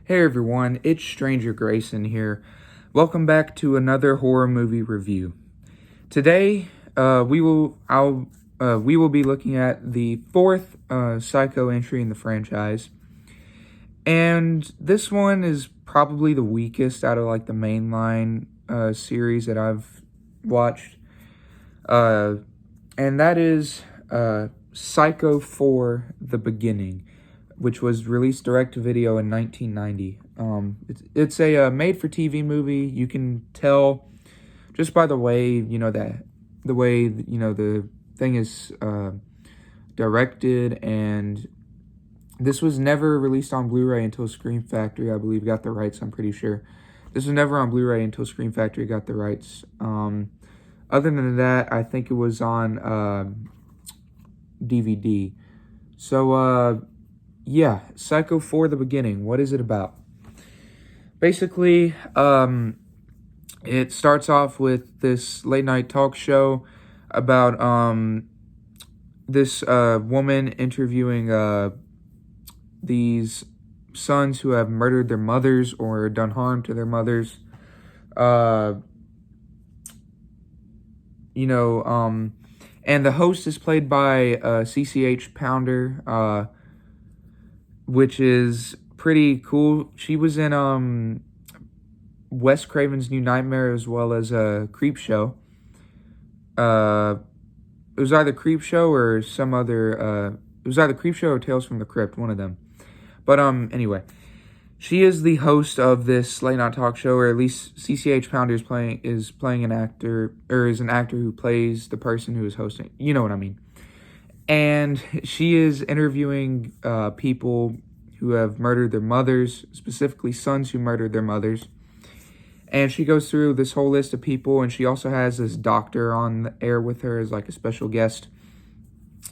Hey everyone, it's Stranger Grayson here. Welcome back to another horror movie review. Today, we will be looking at the fourth Psycho entry in the franchise, and this one is probably the weakest out of like the mainline series that I've watched, and that is Psycho 4: The Beginning, which was released direct-to-video in 1990. It's a made-for-TV movie. You can tell just by the way, the thing is directed, and this was never released on Blu-ray until Scream Factory, I believe, got the rights, I'm pretty sure. This was never on Blu-ray until Scream Factory got the rights. Other than that, I think it was on DVD. So, yeah, Psycho 4: The Beginning. What is it about? Basically, it starts off with this late-night talk show about this woman interviewing these sons who have murdered their mothers or done harm to their mothers. And the host is played by CCH Pounder, which is pretty cool. She was in Wes Craven's New Nightmare as well as Creep Show. It was either Creep Show or some other. It was either Creep Show or Tales from the Crypt, one of them. But anyway, she is the host of this late night talk show, or at least CCH Pounder is playing an actor, or is an actor who plays the person who is hosting. You know what I mean. And she is interviewing people who have murdered their mothers, specifically sons who murdered their mothers. And she goes through this whole list of people, and she also has this doctor on the air with her as like a special guest.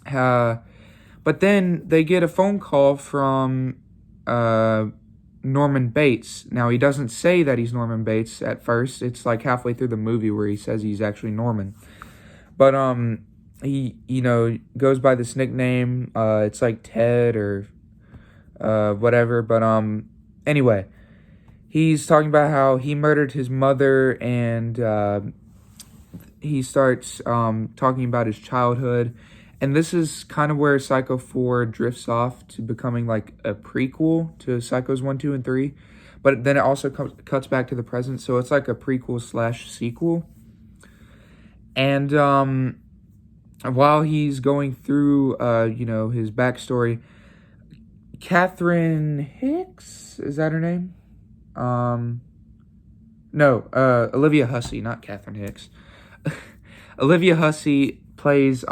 But then they get a phone call from Norman Bates. Now, he doesn't say that he's Norman Bates at first. It's like halfway through the movie where he says he's actually Norman. But he, goes by this nickname. It's like Ted or whatever. But anyway, he's talking about how he murdered his mother, and he starts talking about his childhood. And this is kind of where Psycho 4 drifts off to becoming like a prequel to Psychos 1, 2, and 3. But then it also cuts back to the present, so it's like a prequel/sequel. And while he's going through, his backstory, Catherine Hicks, is that her name? No, Olivia Hussey, not Catherine Hicks. Olivia Hussey plays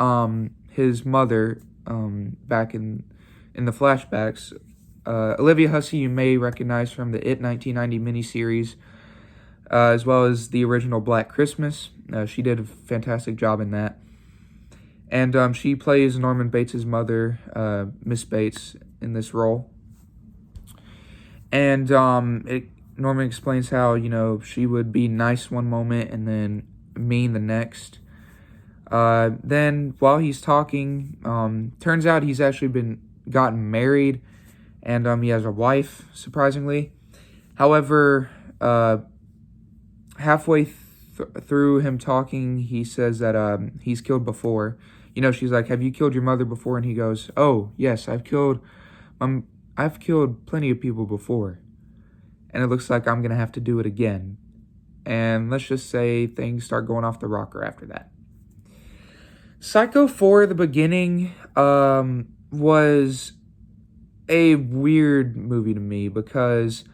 his mother back in the flashbacks. Olivia Hussey you may recognize from the It 1990 miniseries, as well as the original Black Christmas. She did a fantastic job in that. And she plays Norman Bates' mother, Miss Bates, in this role. And Norman explains how, she would be nice one moment and then mean the next. Then while he's talking, turns out he's actually gotten married, and he has a wife, surprisingly. However, halfway through him talking, he says that he's killed before. She's like, "Have you killed your mother before?" And he goes, "Oh, yes, I've killed plenty of people before, and it looks like I'm gonna have to do it again." And let's just say things start going off the rocker after that. Psycho 4: The Beginning was a weird movie to me because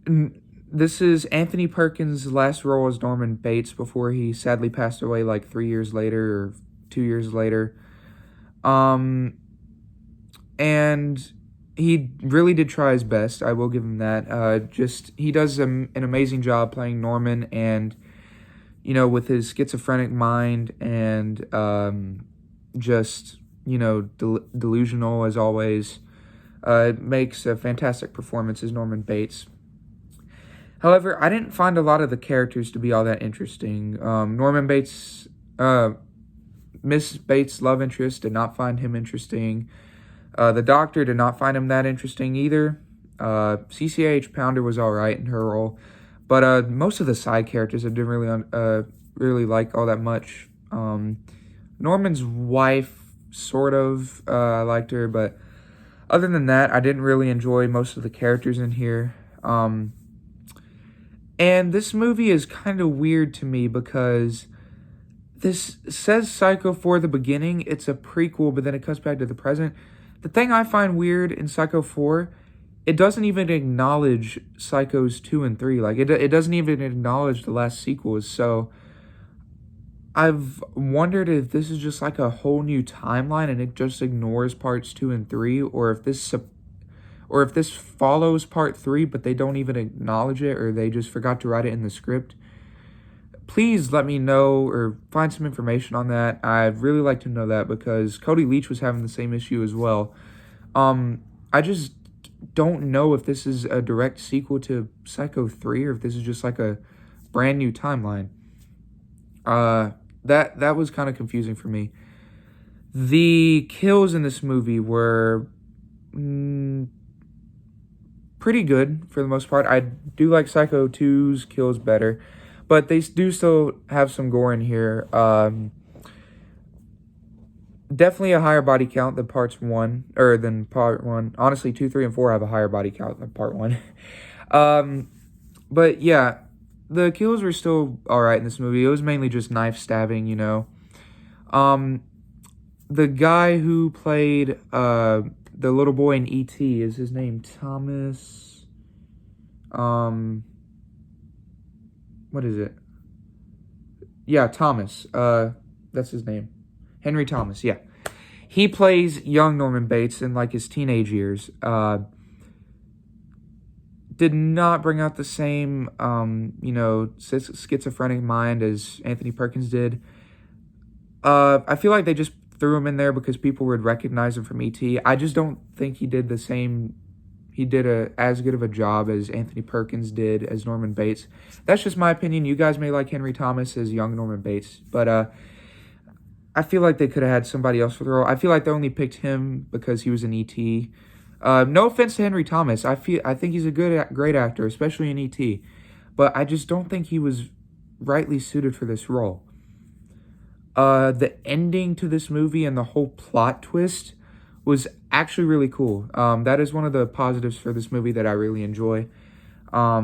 this is Anthony Perkins' last role as Norman Bates before he sadly passed away like 3 years later or 2 years later. And he really did try his best. I will give him that. He does an amazing job playing Norman, and with his schizophrenic mind and delusional as always. It makes a fantastic performance as Norman Bates. However, I didn't find a lot of the characters to be all that interesting. Norman Bates, Miss Bates' love interest, did not find him interesting. The doctor did not find him that interesting either. CCH Pounder was alright in her role. But most of the side characters I didn't really like all that much. Norman's wife, sort of, I liked her, but other than that, I didn't really enjoy most of the characters in here. And this movie is kind of weird to me because this says Psycho 4 the beginning. It's a prequel, but then it cuts back to the present. The thing I find weird in Psycho 4, it doesn't even acknowledge Psychos 2 and 3. Like, it doesn't even acknowledge the last sequels. So I've wondered if this is just like a whole new timeline and it just ignores parts 2 and 3, or if this follows part 3 but they don't even acknowledge it, or they just forgot to write it in the script. Please let me know or find some information on that. I'd really like to know that because Cody Leach was having the same issue as well. I just don't know if this is a direct sequel to Psycho 3 or if this is just like a brand new timeline. That was kind of confusing for me. The kills in this movie were pretty good for the most part. I do like Psycho 2's kills better, but they do still have some gore in here. Definitely a higher body count than part 1. Honestly, 2, 3, and 4 have a higher body count than part 1. But yeah, the kills were still alright in this movie. It was mainly just knife stabbing, you know. The guy who played the little boy in E.T., is his name Thomas? What is it? Yeah, Thomas. That's his name. Henry Thomas, yeah. He plays young Norman Bates in, like, his teenage years. Did not bring out the same, schizophrenic mind as Anthony Perkins did. I feel like they just threw him in there because people would recognize him from E.T. I just don't think he did as good of a job as Anthony Perkins did as Norman Bates. That's just my opinion. You guys may like Henry Thomas as young Norman Bates, but I feel like they could have had somebody else for the role. I feel like they only picked him because he was in E.T. No offense to Henry Thomas. I think he's a great actor, especially in E.T. But I just don't think he was rightly suited for this role. The ending to this movie and the whole plot twist was actually really cool. That is one of the positives for this movie that I really enjoy. I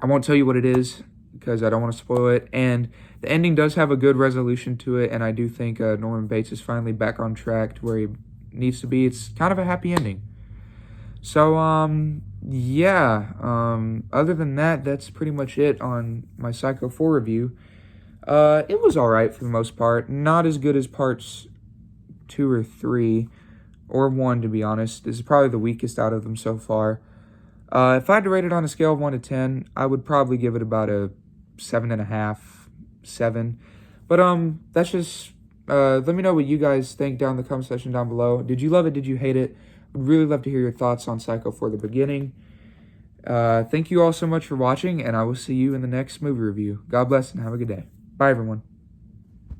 won't tell you what it is because I don't want to spoil it. And the ending does have a good resolution to it, and I do think Norman Bates is finally back on track to where he needs to be. It's kind of a happy ending. So, yeah. Other than that, that's pretty much it on my Psycho 4 review. It was alright for the most part. Not as good as parts 2 or 3, or 1, to be honest. This is probably the weakest out of them so far. If I had to rate it on a scale of 1 to 10, I would probably give it about a 7.5, 7. But, that's just, let me know what you guys think down in the comment section down below. Did you love it? Did you hate it? I'd really love to hear your thoughts on Psycho 4 the beginning. Thank you all so much for watching, and I will see you in the next movie review. God bless and have a good day. Bye, everyone.